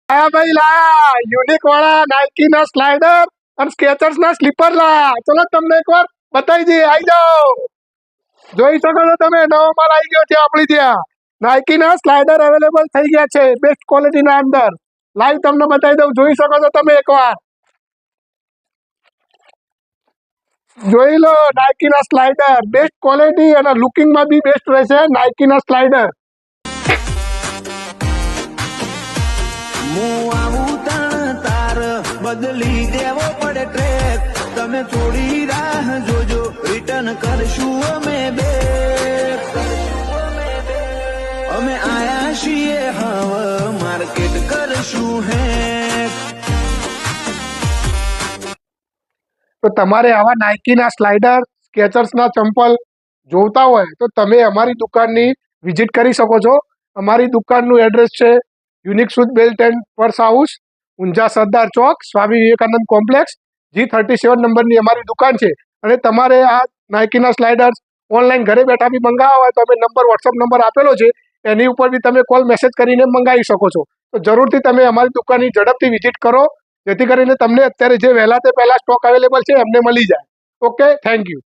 લાયા ભાઈ લાયા યુનિક વાળા નાઇકી ના સ્લાઇડર અને સ્કેચર્સ ના સ્લીપર લાયા. ચલો તમને એકવાર બતાવી દઈએ. આવી જાઓ, જોઈ શકો છો તમે, નવો માલ આવી ગયો છે આપણી ત્યાં. નાઇકી ના સ્લાઇડર અવેલેબલ થઈ ગયા છે બેસ્ટ ક્વોલિટી ના અંદર. લાઈવ તમને બતાવી દઉં, જોઈ શકો છો તમે એકવાર. જોઈ લો, નાઇકી ના સ્લાઇડર બેસ્ટ ક્વોલિટી અને લુકિંગ માં બી બેસ્ટ રહેશે. નાઇકી ના સ્લાઇડર બદલી દેવો પડે ટ્રેક, તમે થોડી રાહ જોજો, રિટર્ન કરશું અમે બે. અમે આયા છીએ હવે માર્કેટ કરશું હે. તો તમારે આવા નાઇકીના સ્લાઇડર, સ્કેચર્સના ચંપલ જોઈતા હોય તો તમે અમારી દુકાનની વિઝિટ કરી શકો છો. અમારી દુકાનનું એડ્રેસ છે unique shoes belt and purse house, Unjha Sardar Chowk, Swami Vivekananda complex, G37 નંબરની અમારી દુકાન છે. અને તમારે આ નાઇકીના સ્લાઇડર્સ ઓનલાઈન ઘરે બેઠા બી મંગાવવા હોય તો અમે વોટ્સઅપ નંબર આપેલો છે, એની ઉપર બી તમે કોલ મેસેજ કરીને મંગાવી શકો છો. તો જરૂરથી તમે અમારી દુકાનની ઝડપથી વિઝિટ કરો, જેથી કરીને તમને અત્યારે જે વહેલા તે પહેલા સ્ટોક અવેલેબલ છે એમને મળી જાય. Okay, thank you.